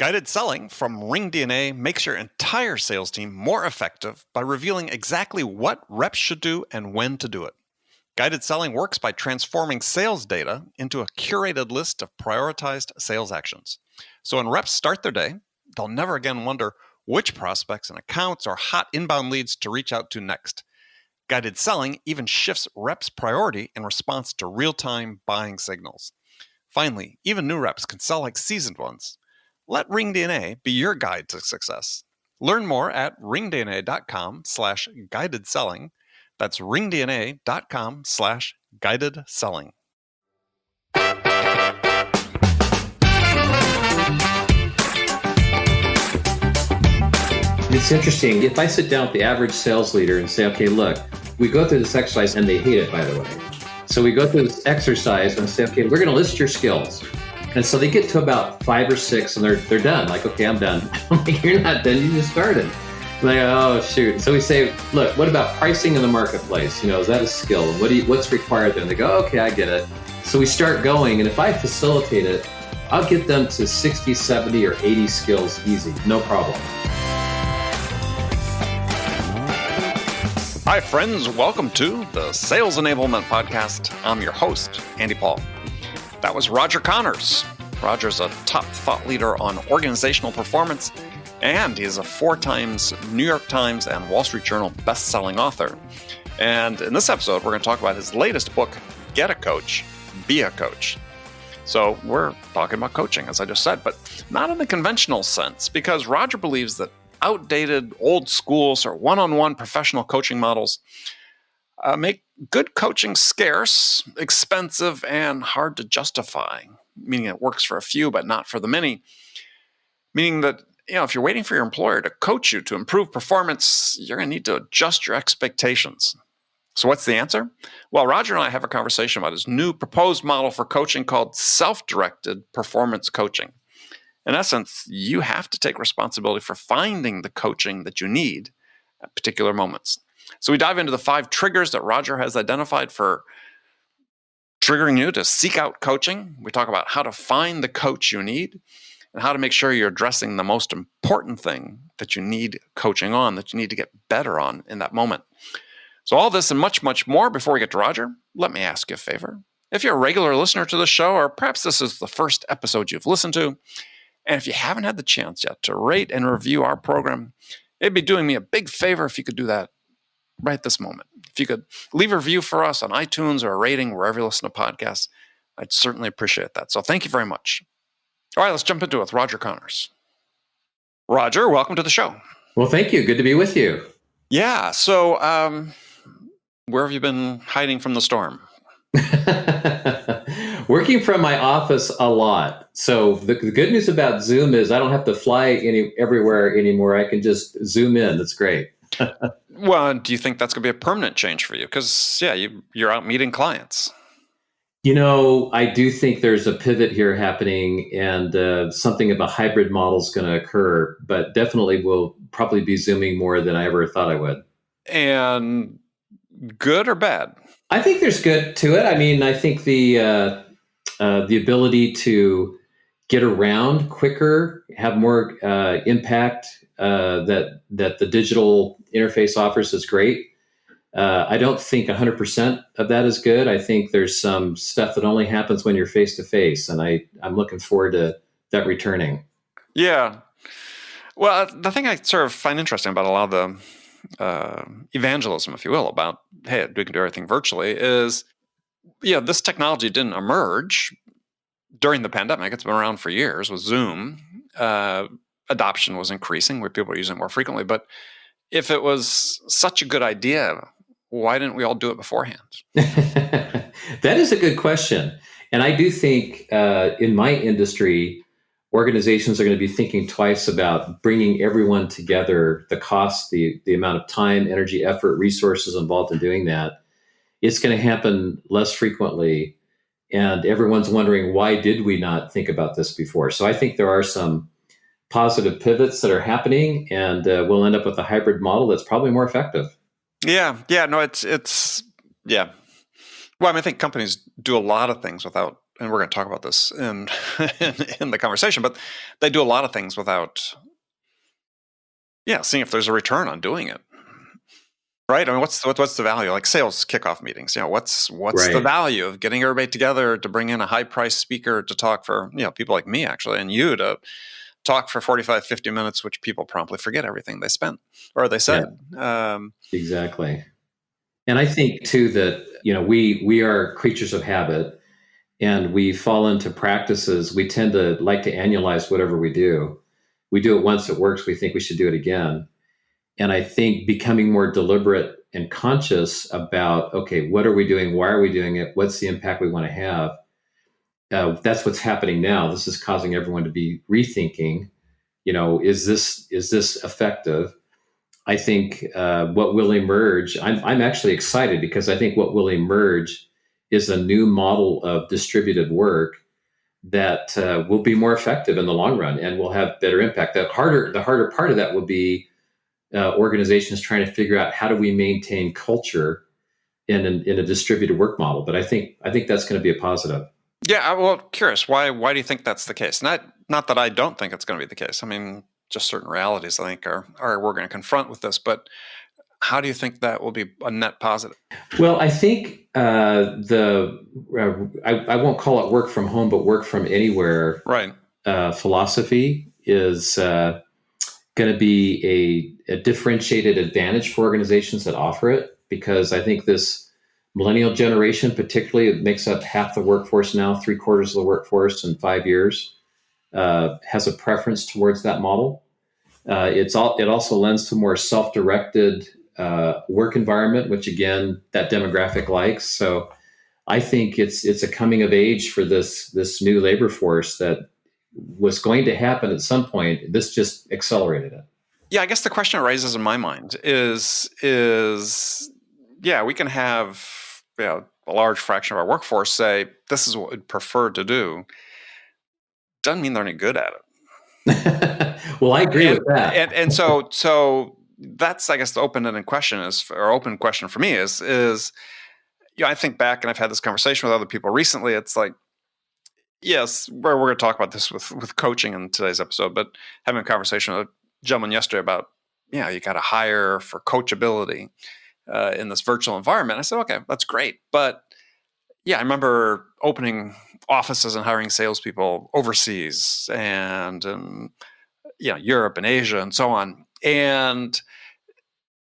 Guided selling from RingDNA makes your entire sales team more effective by revealing exactly what reps should do and when to do it. Guided selling works by transforming sales data into a curated list of prioritized sales actions. So when reps start their day, they'll never again wonder which prospects and accounts or hot inbound leads to reach out to next. Guided selling even shifts reps' priority in response to real-time buying signals. Finally, even new reps can sell like seasoned ones. Let RingDNA be your guide to success. Learn more at ringdna.com/guided selling. That's ringdna.com/guided selling. It's interesting. If I sit down with the average sales leader and say, okay, look, we go through this exercise, and they hate it, by the way. So we go through this exercise and say, okay, we're going to list your skills. And so they get to about 5 or 6 and they're done. Like, okay, I'm done. I'm like, you're not done. You just started. I'm like, oh, shoot. So we say, look, what about pricing in the marketplace? Is that a skill? What's required there? And they go, okay, I get it. So we start going. And if I facilitate it, I'll get them to 60, 70, or 80 skills easy. No problem. Hi, friends. Welcome to the Sales Enablement Podcast. I'm your host, Andy Paul. That was Roger Connors. Roger's a top thought leader on organizational performance, and he's a 4 times New York Times and Wall Street Journal best-selling author. And in this episode, we're going to talk about his latest book, Get a Coach, Be a Coach. So we're talking about coaching, as I just said, but not in the conventional sense, because Roger believes that outdated, old school, or one-on-one professional coaching models make good coaching scarce, expensive, and hard to justify, meaning it works for a few but not for the many. Meaning that, if you're waiting for your employer to coach you to improve performance, you're going to need to adjust your expectations. So what's the answer? Well, Roger and I have a conversation about his new proposed model for coaching called self-directed performance coaching. In essence, you have to take responsibility for finding the coaching that you need at particular moments. So we dive into the 5 triggers that Roger has identified for triggering you to seek out coaching. We talk about how to find the coach you need and how to make sure you're addressing the most important thing that you need coaching on, that you need to get better on in that moment. So all this and much, much more. Before we get to Roger, let me ask you a favor. If you're a regular listener to the show, or perhaps this is the first episode you've listened to, and if you haven't had the chance yet to rate and review our program, it'd be doing me a big favor if you could do that right this moment. If you could leave a review for us on iTunes or a rating wherever you listen to podcasts, I'd certainly appreciate that. So thank you very much. All right, let's jump into it with Roger Connors. Roger, welcome to the show. Well, thank you. Good to be with you. Yeah. So where have you been hiding from the storm? Working from my office a lot. So the good news about Zoom is I don't have to fly everywhere anymore. I can just Zoom in. That's great. Well, do you think that's going to be a permanent change for you? Because, you're out meeting clients. I do think there's a pivot here happening, and something of a hybrid model is going to occur, but definitely will probably be Zooming more than I ever thought I would. And good or bad? I think there's good to it. I mean, I think the ability to get around quicker, have more impact that the digital interface offers is great. I don't think 100% of that is good. I think there's some stuff that only happens when you're face to face, and I'm looking forward to that returning. Yeah. Well, the thing I sort of find interesting about a lot of the evangelism, if you will, about, hey, we can do everything virtually, is, this technology didn't emerge during the pandemic. It's been around for years with Zoom. Adoption was increasing where people are using it more frequently. But if it was such a good idea, why didn't we all do it beforehand? That is a good question. And I do think in my industry, organizations are going to be thinking twice about bringing everyone together, the cost, the amount of time, energy, effort, resources involved in doing that. It's going to happen less frequently. And everyone's wondering, why did we not think about this before? So I think there are some positive pivots that are happening, and we'll end up with a hybrid model that's probably more effective. Yeah. No, it's. Well, I think companies do a lot of things without and we're going to talk about this in, in the conversation, but they do a lot of things without, seeing if there's a return on doing it. Right. I mean, what's the value? Like sales kickoff meetings. What's the value of getting everybody together to bring in a high price speaker to talk for, people like me actually, and you to talk for 45, 50 minutes, which people promptly forget everything they spent or they said. Yeah. Exactly. And I think too that, we are creatures of habit, and we fall into practices. We tend to like to annualize whatever we do. We do it once, it works, we think we should do it again. And I think becoming more deliberate and conscious about, okay, what are we doing? Why are we doing it? What's the impact we want to have? That's what's happening now. This is causing everyone to be rethinking, is this effective? I think what will emerge, I'm actually excited, because I think what will emerge is a new model of distributed work that will be more effective in the long run and will have better impact. The harder part of that will be organizations trying to figure out, how do we maintain culture in a distributed work model. But I think that's going to be a positive. Yeah, well, curious, why do you think that's the case? Not that I don't think it's going to be the case. I mean, just certain realities I think are we're going to confront with this. But how do you think that will be a net positive? Well, I think I won't call it work from home, but work from anywhere. Right. Philosophy is going to be a differentiated advantage for organizations that offer it, because I think this millennial generation, particularly, it makes up half the workforce now, 3/4 of the workforce in 5 years, has a preference towards that model. It also lends to more self-directed work environment, which again, that demographic likes. So I think it's a coming of age for this new labor force that was going to happen at some point. This just accelerated it. Yeah, I guess the question it raises in my mind is we can have a large fraction of our workforce say this is what we'd prefer to do. Doesn't mean they're any good at it. Well, I agree with that. And so that's, I guess, the open question for me is I think back, and I've had this conversation with other people recently. It's like, yes, we're going to talk about this with coaching in today's episode, but having a conversation with a gentleman yesterday about, you got to hire for coachability in this virtual environment. I said, okay, that's great. But I remember opening offices and hiring salespeople overseas and Europe and Asia and so on, and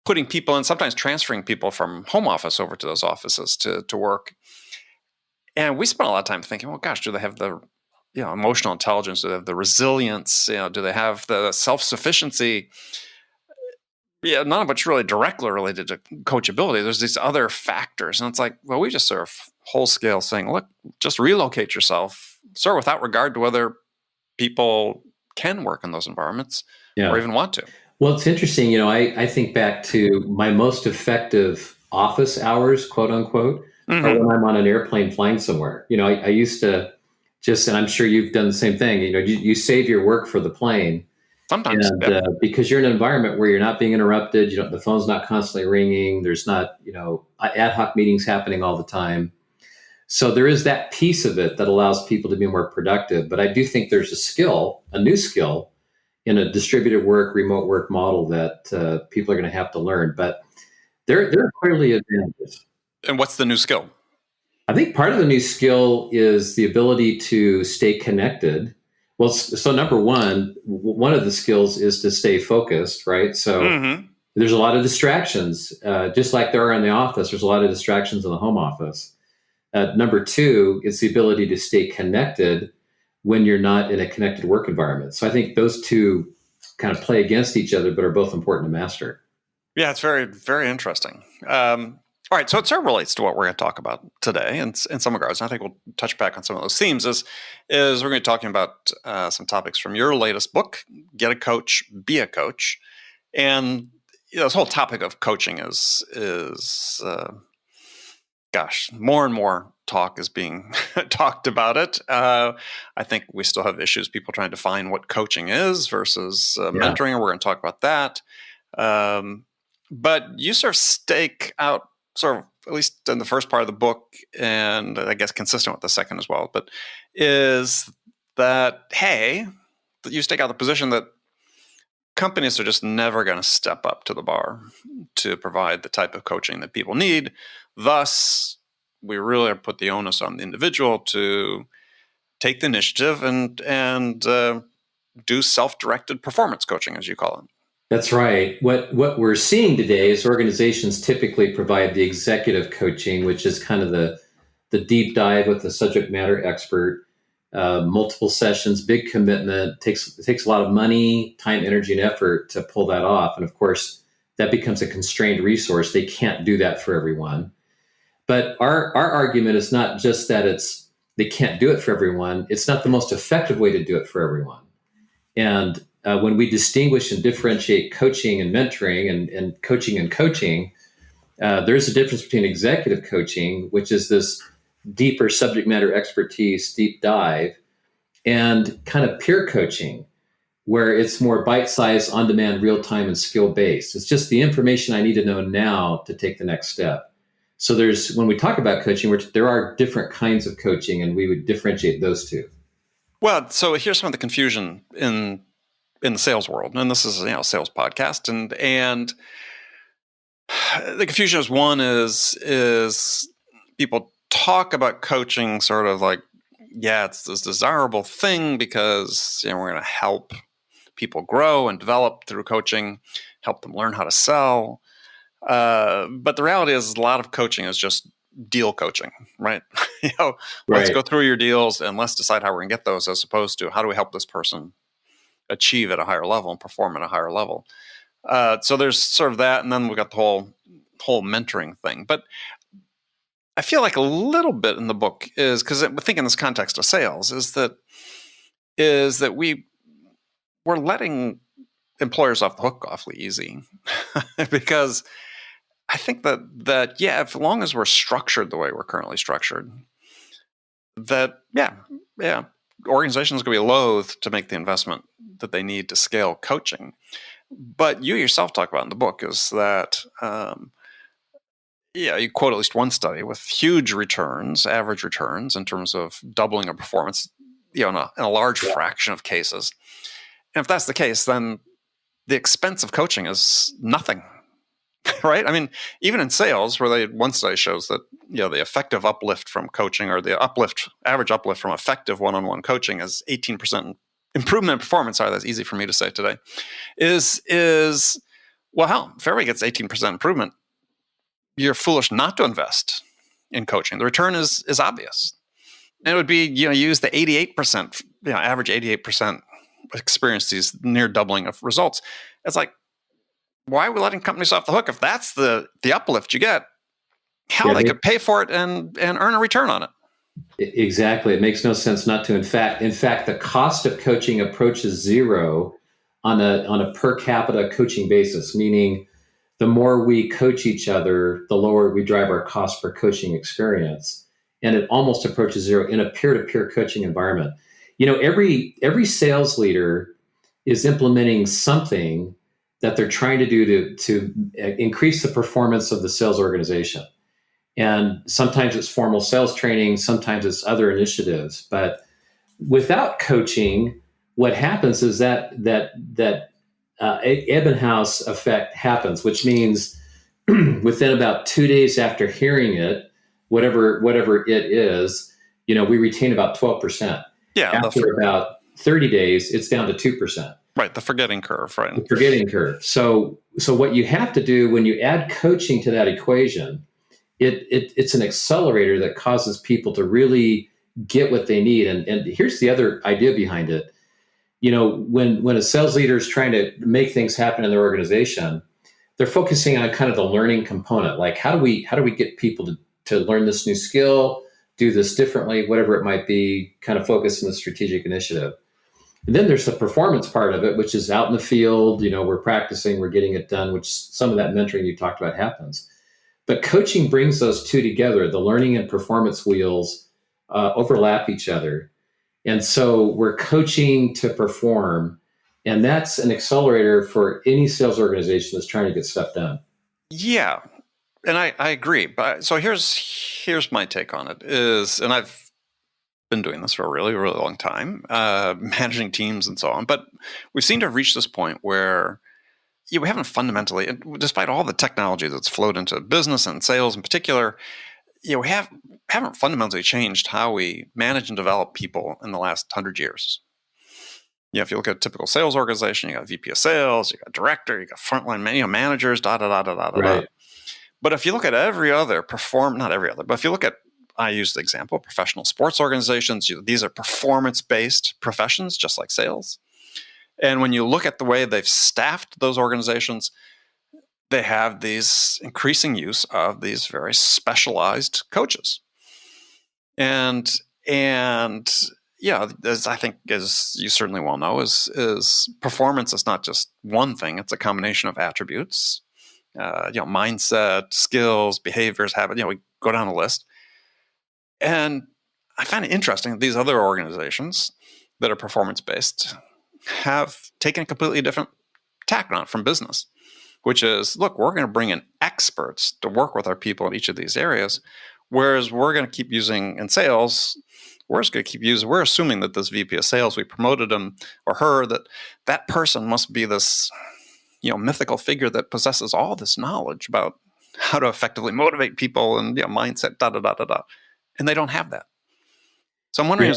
putting people in, sometimes transferring people from home office over to those offices to work. And we spent a lot of time thinking, well, gosh, do they have the emotional intelligence? Do they have the resilience? Do they have the self-sufficiency? None of it's really directly related to coachability. There's these other factors. And it's like, well, we just sort of whole scale saying, look, just relocate yourself, sort of without regard to whether people can work in those environments or even want to. Well, it's interesting. I think back to my most effective office hours, quote unquote, or when I'm on an airplane flying somewhere. I used to and I'm sure you've done the same thing. You save your work for the plane. Sometimes, because you're in an environment where you're not being interrupted. The phone's not constantly ringing. There's not, ad hoc meetings happening all the time. So there is that piece of it that allows people to be more productive. But I do think there's a new skill in a distributed work, remote work model that people are going to have to learn. But there are clearly advantages. And what's the new skill? I think part of the new skill is the ability to stay connected. Well, so number one of the skills is to stay focused, right? So there's a lot of distractions, just like there are in the office. There's a lot of distractions in the home office. Number two is the ability to stay connected when you're not in a connected work environment. So I think those two kind of play against each other, but are both important to master. Yeah, it's very, very interesting. All right, so it sort of relates to what we're going to talk about today in some regards. And I think we'll touch back on some of those themes. Is we're going to be talking about some topics from your latest book, Get a Coach, Be a Coach. And this whole topic of coaching is more and more talk is being talked about it. I think we still have issues, people trying to define what coaching is versus mentoring, and we're going to talk about that. But you sort of stake out sort of at least in the first part of the book, and I guess consistent with the second as well, but is that, hey, that you stake out the position that companies are just never going to step up to the bar to provide the type of coaching that people need. Thus, we really put the onus on the individual to take the initiative and do self-directed performance coaching, as you call it. That's right. What we're seeing today is organizations typically provide the executive coaching, which is kind of the deep dive with the subject matter expert, multiple sessions, big commitment, takes a lot of money, time, energy, and effort to pull that off. And of course, that becomes a constrained resource. They can't do that for everyone. But our argument is not just that they can't do it for everyone. It's not the most effective way to do it for everyone. And when we distinguish and differentiate coaching and mentoring and coaching, there's a difference between executive coaching, which is this deeper subject matter expertise, deep dive, and kind of peer coaching, where it's more bite-sized, on-demand, real-time, and skill-based. It's just the information I need to know now to take the next step. So when we talk about coaching, there are different kinds of coaching, and we would differentiate those two. Well, so here's some of the confusion in the sales world, and this is a sales podcast, and the confusion is people talk about coaching sort of like, it's this desirable thing because we're going to help people grow and develop through coaching, help them learn how to sell. But the reality is a lot of coaching is just deal coaching, right? Let's go through your deals and let's decide how we're going to get those, as opposed to how do we help this person achieve at a higher level and perform at a higher level. So there's sort of that, and then we've got the whole mentoring thing. But I feel like a little bit in the book is, because I think in this context of sales, is that we're letting employers off the hook awfully easy because I think that as long as we're structured the way we're currently structured, that organizations are going to be loath to make the investment that they need to scale coaching. But you yourself talk about in the book is that you quote at least one study with huge returns, average returns in terms of doubling of performance, in a large fraction of cases. And if that's the case, then the expense of coaching is nothing, right? I mean, even in sales, where one study shows that the effective uplift from coaching, or the average uplift from effective one-on-one coaching, is 18% improvement in performance. Sorry, that's easy for me to say today. Is well, hell, if everybody gets 18% improvement, you're foolish not to invest in coaching. The return is obvious. And it would be, use the 88%, average 88% experience these near doubling of results. It's like, why are we letting companies off the hook? If that's the uplift you get, how they could pay for it and earn a return on it. Exactly. It makes no sense not to. In fact, the cost of coaching approaches zero on a per capita coaching basis, meaning the more we coach each other, the lower we drive our cost per coaching experience. And it almost approaches zero in a peer-to-peer coaching environment. Every sales leader is implementing something that they're trying to do to increase the performance of the sales organization. And sometimes it's formal sales training, sometimes it's other initiatives. But without coaching, what happens is that Ebbinghaus effect happens, which means within about 2 days after hearing it, whatever it is, we retain about 12%. Yeah. After about 30 days, it's down to 2%. Right, the forgetting curve, right? The forgetting curve. So what you have to do when you add coaching to that equation, it's an accelerator that causes people to really get what they need. And here's the other idea behind it. When a sales leader is trying to make things happen in their organization, they're focusing on kind of the learning component. Like, how do we get people to learn this new skill, do this differently, whatever it might be, kind of focus on the strategic initiative. And then there's the performance part of it, which is out in the field, we're practicing, we're getting it done, which some of that mentoring you talked about happens. But coaching brings those two together. The learning and performance wheels overlap each other. And so we're coaching to perform. And that's an accelerator for any sales organization that's trying to get stuff done. Yeah. and I agree. But so here's my take on it is, and I've been doing this for a really, really long time, managing teams and so on. But we seem to have reached this point where we haven't fundamentally, despite all the technology that's flowed into business and sales in particular, we haven't fundamentally changed how we manage and develop people in the last 100 years. If you look at a typical sales organization, you got VP of sales, you got director, you got frontline managers, da da da da da da. Right. But if you look at every other not every other, but if you look at, I use the example, professional sports organizations, these are performance-based professions, just like sales. And when you look at the way they've staffed those organizations, they have these increasing use of these very specialized coaches. And yeah, as I think, as you certainly well know, is performance is not just one thing. It's a combination of attributes, mindset, skills, behaviors, habits. We go down the list. And I find it interesting that these other organizations that are performance-based have taken a completely different tack on it from business, which is, look, we're going to bring in experts to work with our people in each of these areas, whereas we're going to keep using in sales, we're assuming that this VP of sales, we promoted him or her, that person must be this, mythical figure that possesses all this knowledge about how to effectively motivate people and mindset, da da da da da, and they don't have that. So I'm wondering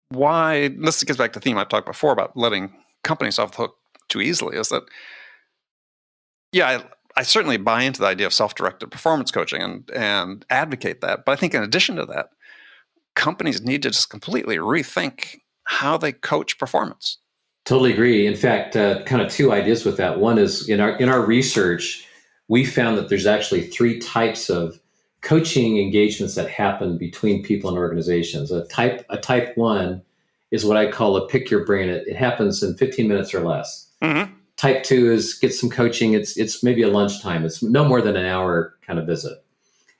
why. This gets back to the theme I've talked before about letting companies off the hook too easily. Is that I certainly buy into the idea of self-directed performance coaching and advocate that, but I think in addition to that, companies need to just completely rethink how they coach performance. Totally agree. In fact, kind of two ideas with that. One is in our research, we found that there's actually 3 types of coaching engagements that happen between people and organizations. A type 1 is what I call a pick your brain. It happens in 15 minutes or less. Mm-hmm. Type 2 is get some coaching. It's maybe a lunchtime. It's no more than an hour kind of visit.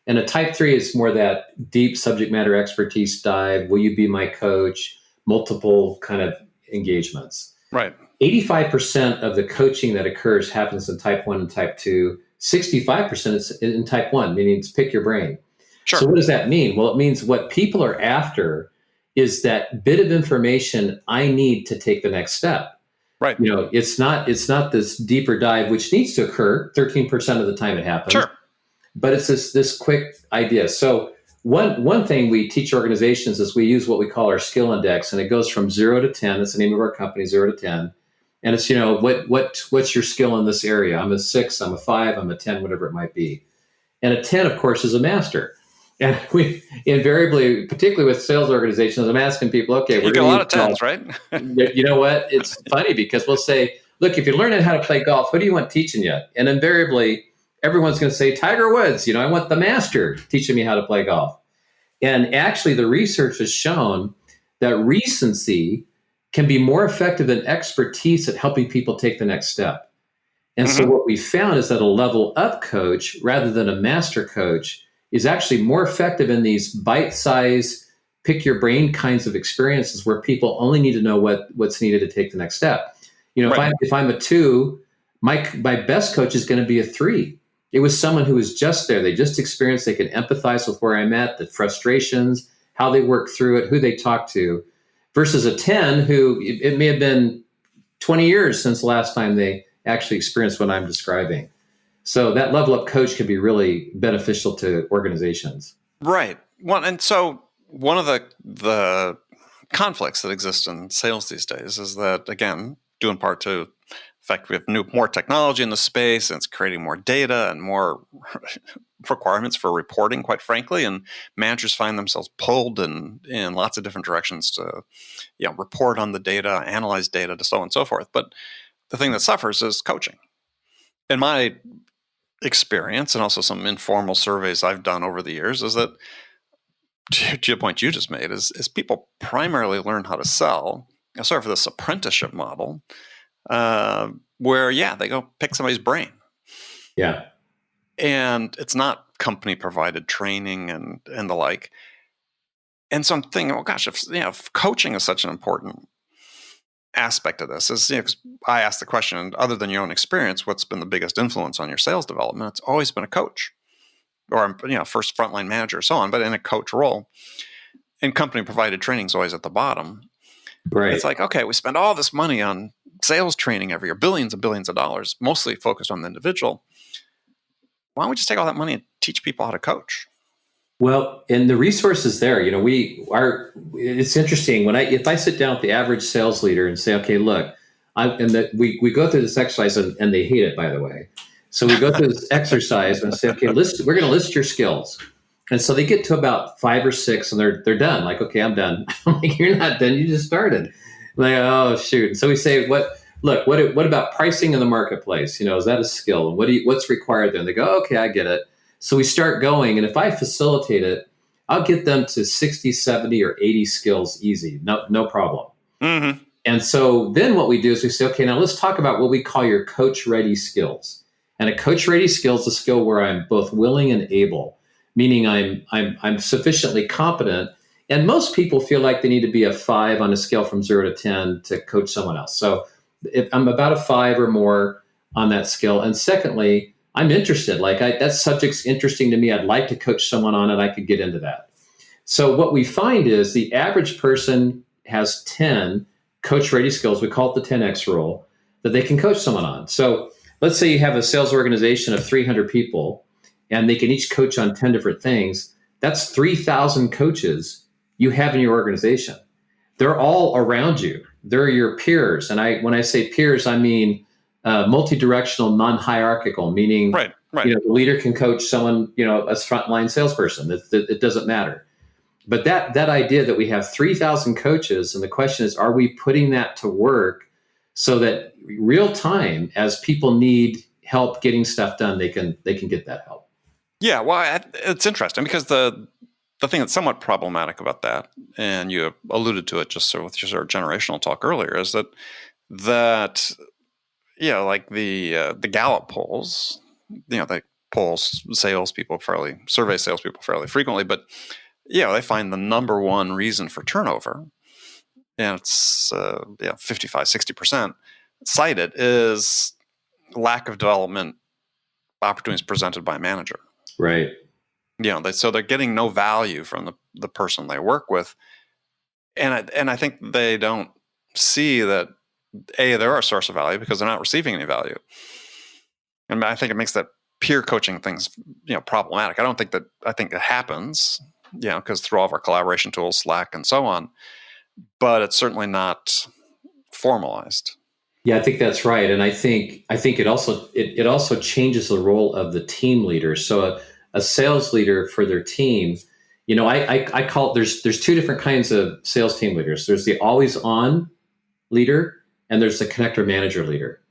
And a type 3 is more that deep subject matter expertise dive. Will you be my coach? Multiple kind of engagements. Right. 85% of the coaching that occurs happens in type 1 and type 2. 65% is in type 1, meaning it's pick your brain. Sure. So what does that mean? Well, it means what people are after is that bit of information I need to take the next step. Right. It's not this deeper dive, which needs to occur 13% of the time it happens. Sure. But it's this quick idea. So one thing we teach organizations is we use what we call our skill index, and it goes from 0 to 10. That's the name of our company, 0 to 10. And it's, what's your skill in this area? I'm a 6, I'm a 5, I'm a 10, whatever it might be. And a 10, of course, is a master. And we invariably, particularly with sales organizations, I'm asking people, okay, you get a lot of 10s, right? You know what? It's funny because we'll say, look, if you're learning how to play golf, what do you want teaching you? And invariably, everyone's going to say, Tiger Woods, I want the master teaching me how to play golf. And actually, the research has shown that recency can be more effective than expertise at helping people take the next step. And so what we found is that a level up coach, rather than a master coach, is actually more effective in these bite-sized, pick your brain kinds of experiences where people only need to know what's needed to take the next step. Right. If I'm a 2, my best coach is going to be a 3. It was someone who was just there. They just experienced, they could empathize with where I'm at, the frustrations, how they work through it, who they talk to, versus a 10 who it may have been 20 years since the last time they actually experienced what I'm describing. So that level up coach can be really beneficial to organizations. Right. Well, and so one of the conflicts that exist in sales these days is that, again, due in part to the fact we have more technology in the space, and it's creating more data and more requirements for reporting, quite frankly, and managers find themselves pulled in lots of different directions to report on the data, analyze data, so on and so forth. But the thing that suffers is coaching. In my experience, and also some informal surveys I've done over the years, is that, to the point you just made, is people primarily learn how to sell, sort of this apprenticeship model, where they go pick somebody's brain. Yeah. And it's not company provided training and the like. And so I'm thinking, oh gosh, if coaching is such an important aspect of this, is 'cause I asked the question, other than your own experience, what's been the biggest influence on your sales development? It's always been a coach. or first frontline manager, so on, but in a coach role. And company provided training is always at the bottom. Right. It's like, okay, we spend all this money on sales training every year, billions and billions of dollars, mostly focused on the individual. Why don't we just take all that money and teach people how to coach? Well, and the resources there, it's interesting if I sit down with the average sales leader and say, okay, look, we go through this exercise and they hate it, by the way. So we go through this exercise and say, okay, we're going to list your skills. And so they get to about 5 or 6 and they're done. Like, okay, I'm done. I'm like, you're not done. You just started. I'm like, oh, shoot. And so we say, what about pricing in the marketplace? Is that a skill? What's required there? And they go, okay, I get it. So we start going. And if I facilitate it, I'll get them to 60, 70, or 80 skills easy. No problem. Mm-hmm. And so then what we do is we say, okay, now let's talk about what we call your coach-ready skills. And a coach-ready skill is a skill where I'm both willing and able, meaning I'm sufficiently competent. And most people feel like they need to be a 5 on a scale from 0 to 10 to coach someone else. So if I'm about a 5 or more on that skill. And secondly, I'm interested. Like that subject's interesting to me. I'd like to coach someone on it. I could get into that. So what we find is the average person has 10 coach-ready skills. We call it the 10X rule that they can coach someone on. So let's say you have a sales organization of 300 people and they can each coach on 10 different things. That's 3,000 coaches you have in your organization. They're all around you. They're your peers. And when I say peers, I mean multi-directional, non-hierarchical, meaning right. The leader can coach someone, as frontline salesperson. It doesn't matter. But that idea that we have 3,000 coaches, and the question is, are we putting that to work so that real time, as people need help getting stuff done, they can get that help? Yeah, well, it's interesting because the thing that's somewhat problematic about that, and you alluded to it just sort of with your generational talk earlier, is that like the Gallup polls, they polls survey salespeople fairly frequently, but they find the number one reason for turnover, and it's 55, 60% cited, is lack of development opportunities presented by a manager. Right. So they're getting no value from the person they work with, and I think they don't see that they're a source of value because they're not receiving any value. And I think it makes that peer coaching things problematic. I think it happens because through all of our collaboration tools, Slack and so on, but it's certainly not formalized. Yeah, I think that's right, and I think it also changes the role of the team leader. So a sales leader for their team, I call it, there's 2 different kinds of sales team leaders. There's the always on leader and there's the connector manager leader.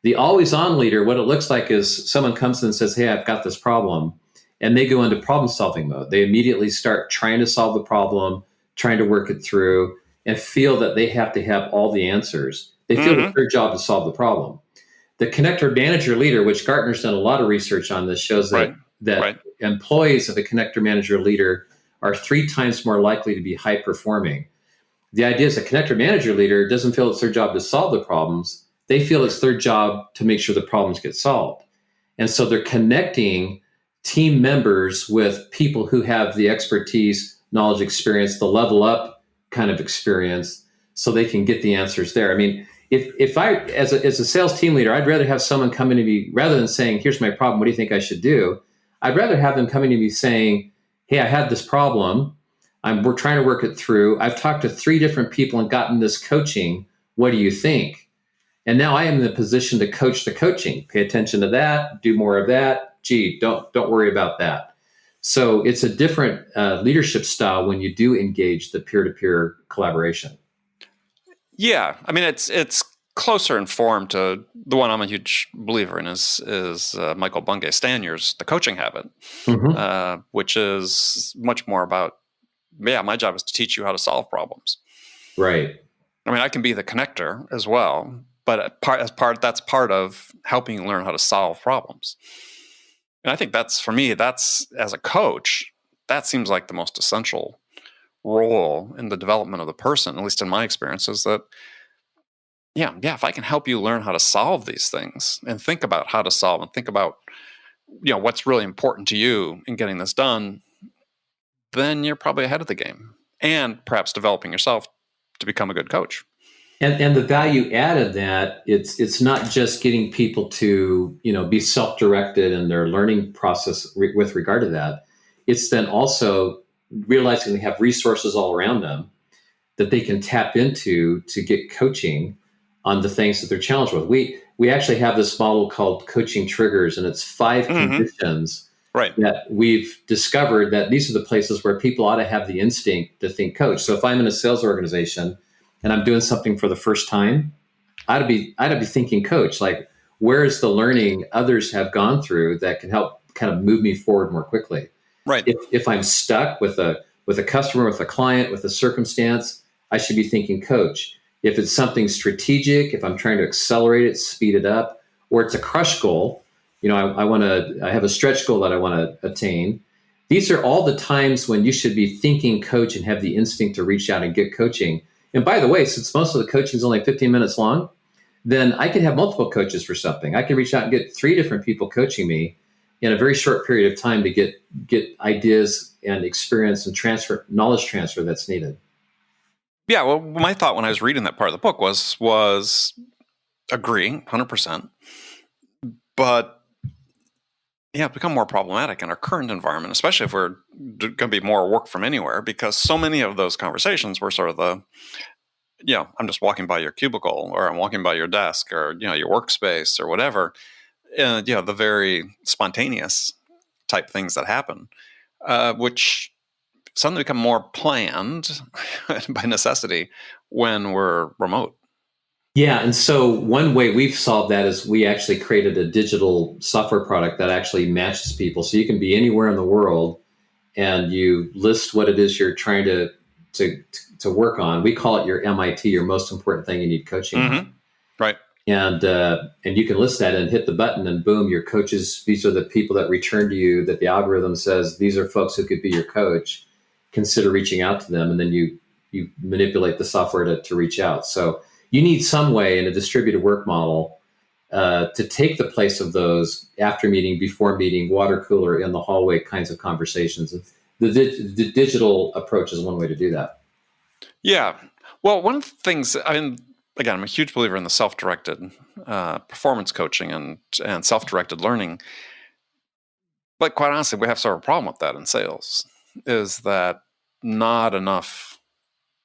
The always on leader, what it looks like is someone comes in and says, hey, I've got this problem. And they go into problem solving mode. They immediately start trying to solve the problem, trying to work it through, and feel that they have to have all the answers. They feel it's their job to solve the problem. The connector manager leader, which Gartner's done a lot of research on this, shows that employees of a connector manager leader are 3 times more likely to be high performing. The idea is a connector manager leader doesn't feel it's their job to solve the problems. They feel it's their job to make sure the problems get solved. And so they're connecting team members with people who have the expertise, knowledge, experience, the level up kind of experience, so they can get the answers there. I mean, if I, as a sales team leader, I'd rather have someone come in to me, rather than saying, here's my problem, what do you think I should do? I'd rather have them coming to me saying, hey, I had this problem. We're trying to work it through. I've talked to 3 different people and gotten this coaching. What do you think? And now I am in the position to coach the coaching. Pay attention to that. Do more of that. Gee, don't worry about that. So it's a different leadership style when you do engage the peer-to-peer collaboration. Yeah, I mean it's closer in form to the one I'm a huge believer in is Michael Bungay Stanier's The Coaching Habit, which is much more about, my job is to teach you how to solve problems. Right. I mean, I can be the connector as well, but that's part of helping you learn how to solve problems. And I think that's as a coach, that seems like the most essential role in the development of the person, at least in my experience, is that, if I can help you learn how to solve these things and think about how to solve and think about what's really important to you in getting this done, then you're probably ahead of the game, and perhaps developing yourself to become a good coach. And the value add of that, it's not just getting people to be self-directed in their learning process with regard to that. It's then also realizing they have resources all around them that they can tap into to get coaching on the things that they're challenged with. We actually have this model called coaching triggers, and it's 5 conditions that we've discovered that these are the places where people ought to have the instinct to think coach. So if I'm in a sales organization and I'm doing something for the first time, I'd be thinking coach. Like, where's the learning others have gone through that can help kind of move me forward more quickly? Right. If I'm stuck with a customer, with a client, with a circumstance, I should be thinking coach. If it's something strategic, if I'm trying to accelerate it, speed it up, or it's a crush goal, I have a stretch goal that I want to attain. These are all the times when you should be thinking coach and have the instinct to reach out and get coaching. And by the way, since most of the coaching is only 15 minutes long, then I can have multiple coaches for something. I can reach out and get 3 different people coaching me in a very short period of time to get ideas and experience and knowledge transfer that's needed. Yeah, well, my thought when I was reading that part of the book was agreeing 100%, but it's become more problematic in our current environment, especially if we're going to be more work from anywhere, because so many of those conversations were sort of I'm just walking by your cubicle, or I'm walking by your desk, or your workspace, or whatever. The very spontaneous type things that happen, which suddenly become more planned by necessity when we're remote. Yeah, and so one way we've solved that is we actually created a digital software product that actually matches people. So you can be anywhere in the world, and you list what it is you're trying to work on. We call it your MIT, your most important thing you need coaching on. Right. And you can list that and hit the button, and boom, your coaches, these are the people that return to you, that the algorithm says these are folks who could be your coach. Consider reaching out to them, and then you manipulate the software to reach out. So you need some way in a distributed work model to take the place of those after meeting, before meeting, water cooler, in the hallway kinds of conversations. The digital approach is one way to do that. Yeah. Well, one of the things, again, I'm a huge believer in the self-directed performance coaching and self-directed learning. But quite honestly, we have sort of a problem with that in sales, is that not enough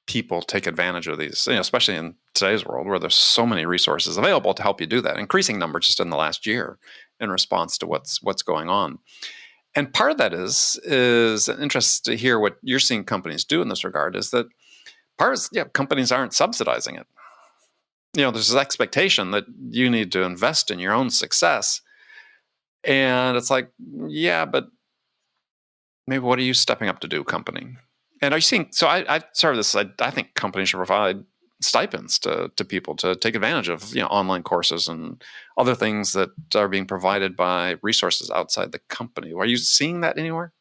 people take advantage of these, especially in today's world where there's so many resources available to help you do that, increasing numbers just in the last year in response to what's going on. And part of that is an interest to hear what you're seeing companies do in this regard, is that companies aren't subsidizing it. There's this expectation that you need to invest in your own success. And it's like, yeah, but maybe what are you stepping up to do, company? And are you seeing, so I started this, I think companies should provide stipends to people to take advantage of online courses and other things that are being provided by resources outside the company. Are you seeing that anywhere?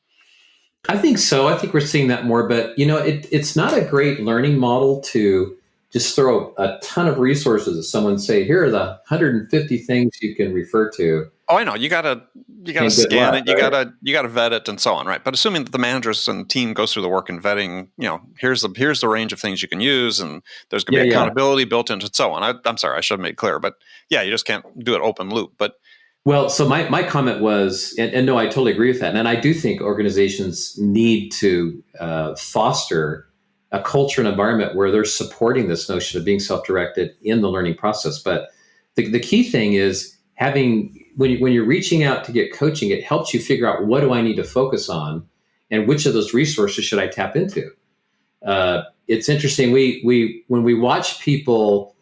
I think so. I think we're seeing that more, but it's not a great learning model to just throw a ton of resources at someone and say, here are the 150 things you can refer to. Oh, I know. You gotta scan it. Right? You gotta vet it, and so on, right? But assuming that the managers and the team goes through the work in vetting, here's the range of things you can use, and there's gonna be accountability built into, and so on. I'm sorry, I should have made it clear, but you just can't do it open loop. But well, so my comment was, and no, I totally agree with that, and I do think organizations need to foster a culture and environment where they're supporting this notion of being self-directed in the learning process. But the key thing is when you're reaching out to get coaching, it helps you figure out, what do I need to focus on, and which of those resources should I tap into? It's interesting. When we watch people,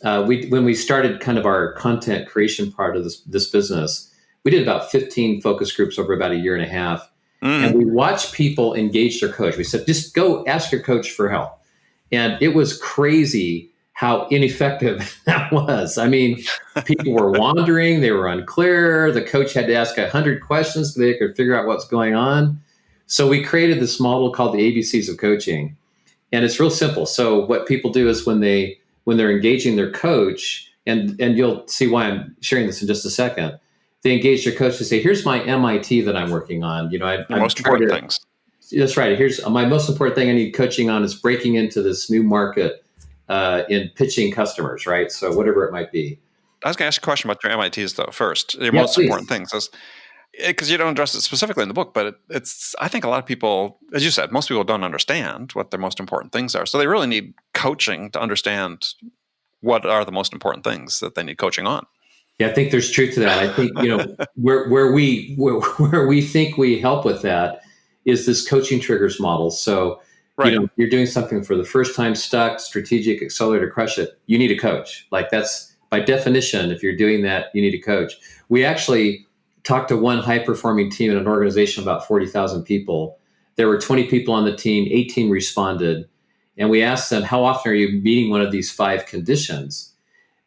when we started kind of our content creation part of this business, we did about 15 focus groups over about a year and a half. And we watched people engage their coach. We said, just go ask your coach for help. And it was crazy how ineffective that was. I mean, people were wandering, they were unclear. The coach had to ask 100 questions so they could figure out what's going on. So we created this model called the ABCs of coaching. And it's real simple. So what people do is when they're engaging their coach, and you'll see why I'm sharing this in just a second, they engage their coach to say, here's my MIT that I'm working on. The most important things. That's right. Here's my most important thing I need coaching on is breaking into this new market in pitching customers, right? So whatever it might be. I was going to ask a question about your MITs, though, first. Your most please. important things. Because you don't address it specifically in the book, but I think a lot of people, as you said, most people don't understand what their most important things are. So they really need coaching to understand what are the most important things that they need coaching on. Yeah, I think there's truth to that. I think, where we think we help with that is this coaching triggers model. So, right. You're doing something for the first time, stuck, strategic, accelerator, crush it. You need a coach. Like that's by definition, if you're doing that, you need a coach. We actually talked to one high performing team in an organization about 40,000 people. There were 20 people on the team, 18 responded. And we asked them, how often are you meeting one of these 5 conditions?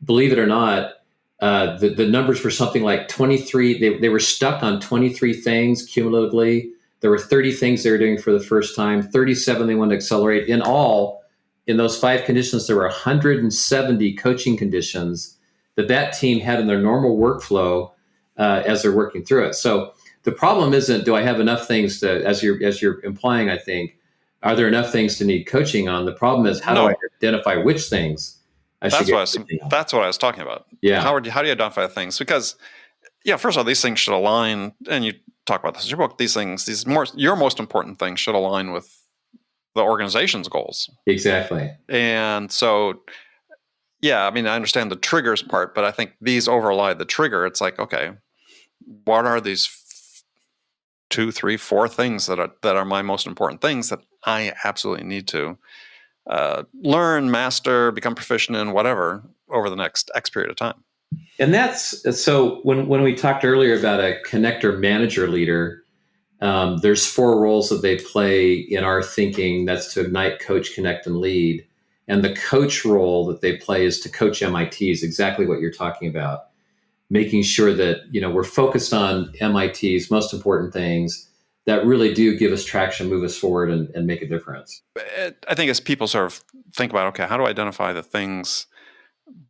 Believe it or not, the numbers were something like 23. They were stuck on 23 things cumulatively. There were 30 things they were doing for the first time, 37 they wanted to accelerate. In all, in those 5 conditions, there were 170 coaching conditions that team had in their normal workflow as they're working through it. So the problem isn't, do I have enough things to, as you're implying, I think, are there enough things to need coaching on? The problem is, how do I identify which things I should get coaching on? That's what I was talking about. Yeah. How do you identify things? Because, first of all, these things should align, and you talk about this in your book, your most important things should align with the organization's goals. Exactly. And so, I understand the triggers part, but I think these overlie the trigger. It's like, okay, what are these 2, 3, 4 things that are my most important things that I absolutely need to learn, master, become proficient in, whatever, over the next X period of time. And that's so when we talked earlier about a connector manager leader, there's 4 roles that they play in our thinking. That's to ignite, coach, connect, and lead. And the coach role that they play is to coach MITs, exactly what you're talking about, making sure that we're focused on MITs, most important things that really do give us traction, move us forward, and make a difference. I think as people sort of think about, okay, how do I identify the things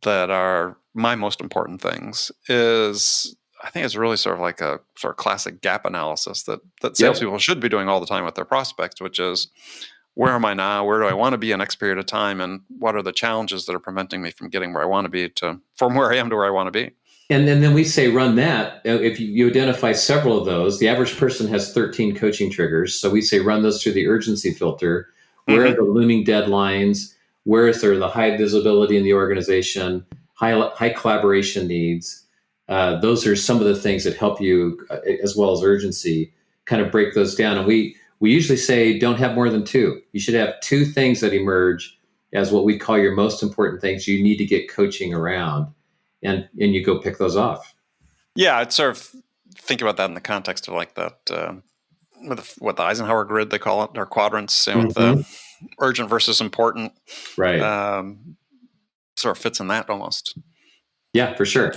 that are my most important things, I think it's really sort of like a sort of classic gap analysis that salespeople should be doing all the time with their prospects, which is, where am I now? Where do I want to be in X period of time? And what are the challenges that are preventing me from getting where I want to be from where I am to where I want to be? And then we say, run that. If you identify several of those, the average person has 13 coaching triggers. So we say, run those through the urgency filter. Where are the looming deadlines? Where is there the high visibility in the organization, high collaboration needs? Those are some of the things that help you, as well as urgency, kind of break those down. And we usually say, don't have more than 2. You should have 2 things that emerge as what we call your most important things you need to get coaching around. And you go pick those off. Yeah, I'd sort of think about that in the context of like that, what the Eisenhower grid they call it, or quadrants, with the urgent versus important. Right. Sort of fits in that almost. Yeah, for sure.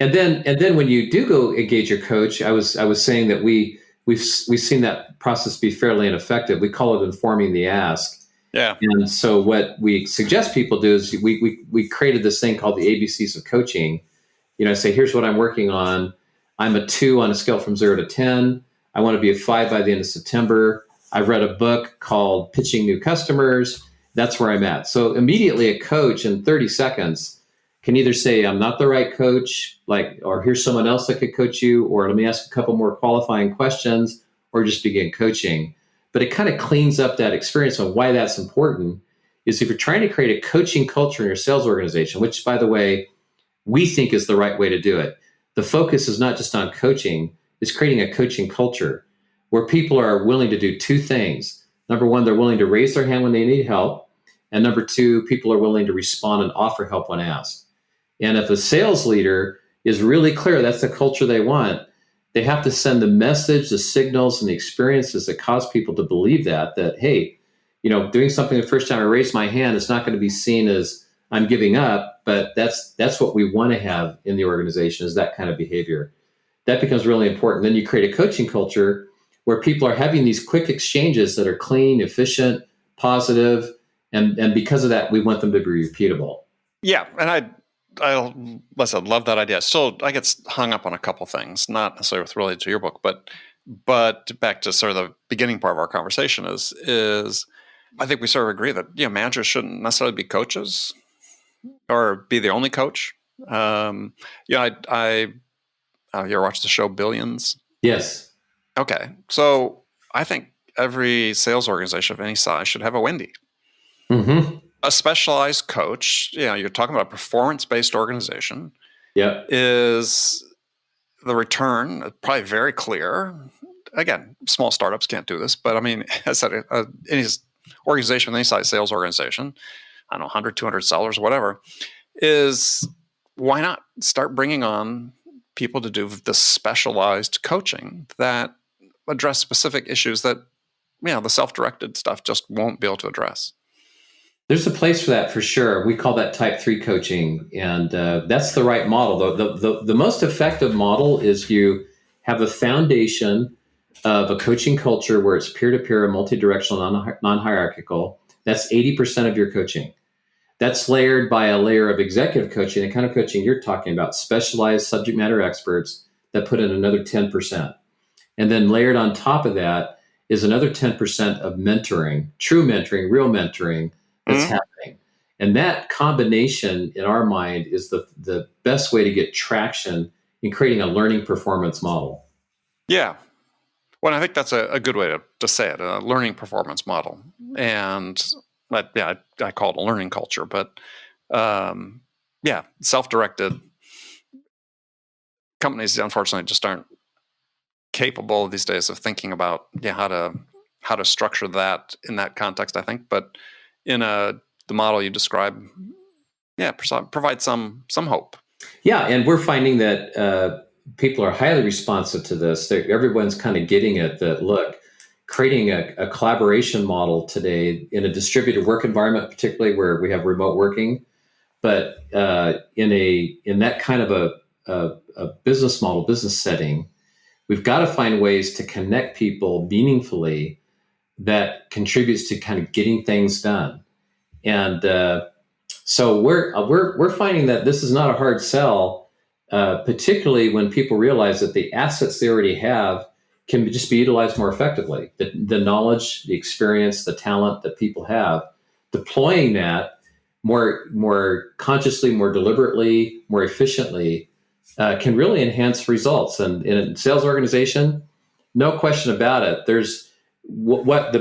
And then when you do go engage your coach, I was saying that we've seen that process be fairly ineffective. We call it informing the ask. Yeah. And so what we suggest people do is we created this thing called the ABCs of coaching. Say, here's what I'm working on. I'm a 2 on a scale from 0 to 10. I want to be a 5 by the end of September. I've read a book called Pitching New Customers. That's where I'm at. So immediately a coach in 30 seconds can either say, I'm not the right coach, or here's someone else that could coach you, or let me ask a couple more qualifying questions, or just begin coaching. But it kind of cleans up that experience on why that's important. Is if you're trying to create a coaching culture in your sales organization, which, by the way, we think is the right way to do it. The focus is not just on coaching, it's creating a coaching culture where people are willing to do 2 things. Number 1, they're willing to raise their hand when they need help. And number 2, people are willing to respond and offer help when asked. And if a sales leader is really clear that's the culture they want, they have to send the message, the signals, and the experiences that cause people to believe that, hey, doing something the first time I raise my hand, it's not going to be seen as I'm giving up, but that's what we want to have in the organization, is that kind of behavior. That becomes really important. Then you create a coaching culture where people are having these quick exchanges that are clean, efficient, positive, and because of that, we want them to be repeatable. Yeah, and listen, love that idea. Still, I get hung up on a couple things, not necessarily related to your book, but back to sort of the beginning part of our conversation is I think we sort of agree that managers shouldn't necessarily be coaches or be the only coach. I you ever watch the show Billions? Yes. Okay, so I think every sales organization of any size should have a Wendy. Mm-hmm. A specialized coach, you're talking about a performance-based organization. Yep. Is the return probably very clear? Again, small startups can't do this, but I mean, as I said, any organization with any size sales organization, I don't know, 100, 200 sellers, whatever, is why not start bringing on people to do the specialized coaching that address specific issues that, the self-directed stuff just won't be able to address. There's a place for that for sure. We call that type 3 coaching, and that's the right model. The most effective model is you have a foundation of a coaching culture where it's peer-to-peer, multi-directional, non-hierarchical. That's 80% of your coaching. That's layered by a layer of executive coaching, the kind of coaching you're talking about, specialized subject matter experts that put in another 10%. And then layered on top of that is another 10% of mentoring, true mentoring, real mentoring, that's happening. And that combination, in our mind, is the best way to get traction in creating a learning performance model. Yeah. Well, I think that's a good way to say it, a learning performance model. And I call it a learning culture, but self-directed companies, unfortunately, just aren't capable these days of thinking about how to structure that in that context, I think. But in the model you describe, provide some hope. Yeah, and we're finding that people are highly responsive to this. Everyone's kind of getting it that, look, creating a collaboration model today in a distributed work environment, particularly where we have remote working, but in that kind of a business model, business setting, we've got to find ways to connect people meaningfully that contributes to kind of getting things done. And so we're finding that this is not a hard sell, particularly when people realize that the assets they already have can just be utilized more effectively. The knowledge, the experience, the talent that people have, deploying that more consciously, more deliberately, more efficiently can really enhance results. And in a sales organization, no question about it. There's what the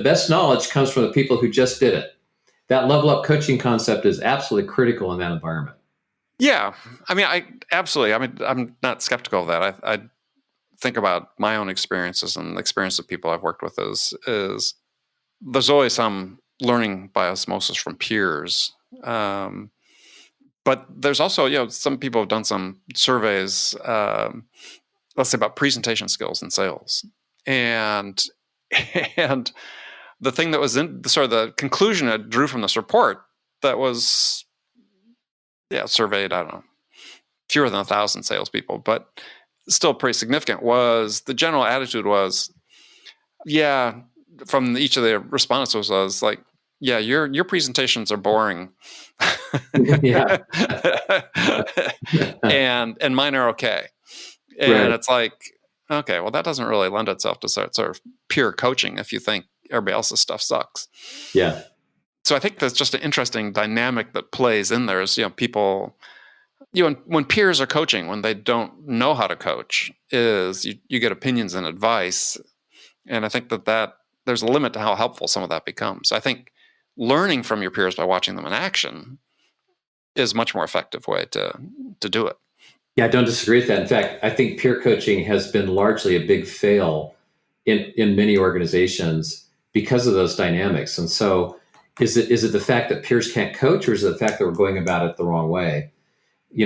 best knowledge comes from the people who just did it. That level up coaching concept is absolutely critical in that environment. Yeah, I mean, I'm not skeptical of that. I think about my own experiences and the experience of people I've worked with is there's always some learning by osmosis from peers. But there's also, some people have done some surveys, let's say about presentation skills in sales. And the thing that was in sort of the conclusion I drew from this report that was, surveyed, I don't know, fewer than 1,000 salespeople, but still pretty significant, was the general attitude was, from each of the respondents was like, your presentations are boring. and mine are okay. And right. It's like, okay, well, that doesn't really lend itself to sort of pure coaching if you think everybody else's stuff sucks. Yeah. So I think that's just an interesting dynamic that plays in there is, people, when peers are coaching, when they don't know how to coach, is you get opinions and advice. And I think that there's a limit to how helpful some of that becomes. I think learning from your peers by watching them in action is a much more effective way to do it. Yeah, I don't disagree with that. In fact, I think peer coaching has been largely a big fail in many organizations because of those dynamics. And so is it the fact that peers can't coach, or is it the fact that we're going about it the wrong way?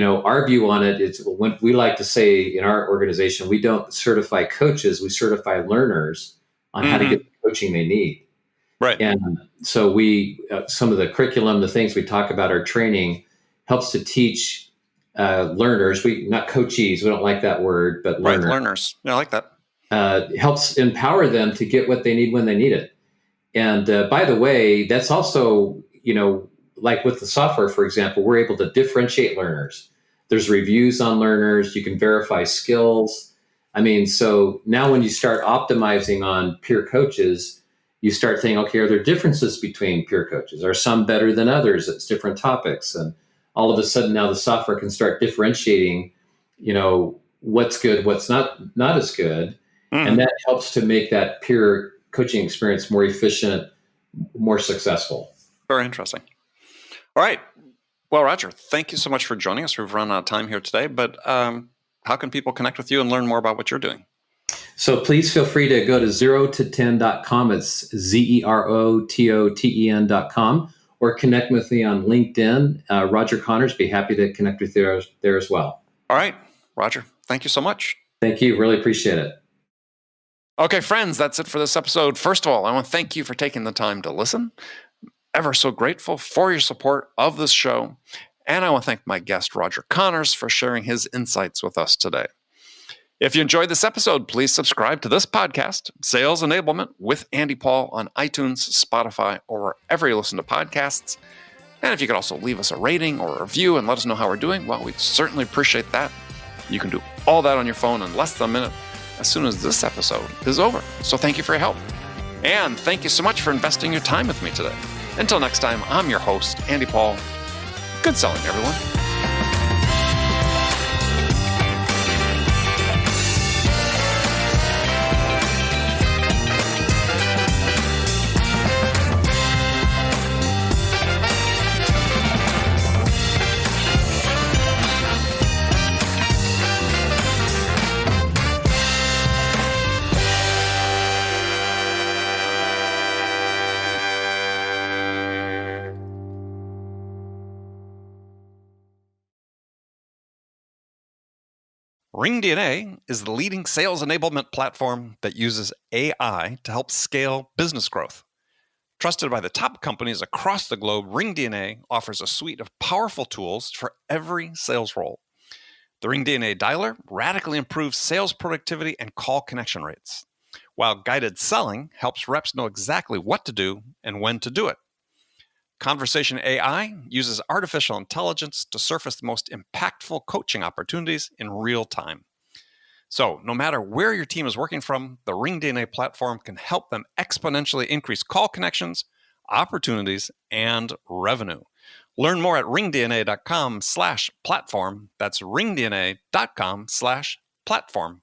Our view on it is, when we like to say in our organization, we don't certify coaches, we certify learners on how to get the coaching they need. Right. And so we, some of the curriculum, the things we talk about, our training helps to teach learners, not coachees, we don't like that word, but learners. Right, learners. Yeah, I like that. Helps empower them to get what they need when they need it. And by the way, that's also, like with the software, for example, we're able to differentiate learners. There's reviews on learners. You can verify skills. I mean, so now when you start optimizing on peer coaches, you start thinking, okay, are there differences between peer coaches? Are some better than others? It's different topics. And all of a sudden now the software can start differentiating, what's good, what's not as good. And that helps to make that peer coaching experience more efficient, more successful. Very interesting. All right. Well, Roger, thank you so much for joining us. We've run out of time here today, but how can people connect with you and learn more about what you're doing? So please feel free to go to zeroto10.com. It's zerototen.com, or connect with me on LinkedIn. Roger Connors, be happy to connect with you there as well. All right. Roger, thank you so much. Thank you. Really appreciate it. Okay, friends, that's it for this episode. First of all, I want to thank you for taking the time to listen. Ever so grateful for your support of this show. And I want to thank my guest, Roger Connors, for sharing his insights with us today. If you enjoyed this episode, please subscribe to this podcast, Sales Enablement with Andy Paul, on iTunes, Spotify, or wherever you listen to podcasts. And if you could also leave us a rating or a review and let us know how we're doing, well, we'd certainly appreciate that. You can do all that on your phone in less than a minute as soon as this episode is over. So thank you for your help. And thank you so much for investing your time with me today. Until next time, I'm your host, Andy Paul. Good selling, everyone. RingDNA is the leading sales enablement platform that uses AI to help scale business growth. Trusted by the top companies across the globe, RingDNA offers a suite of powerful tools for every sales role. The RingDNA Dialer radically improves sales productivity and call connection rates, while guided selling helps reps know exactly what to do and when to do it. Conversation AI uses artificial intelligence to surface the most impactful coaching opportunities in real time. So, no matter where your team is working from, the RingDNA platform can help them exponentially increase call connections, opportunities, and revenue. Learn more at ringdna.com/platform. That's ringdna.com/platform.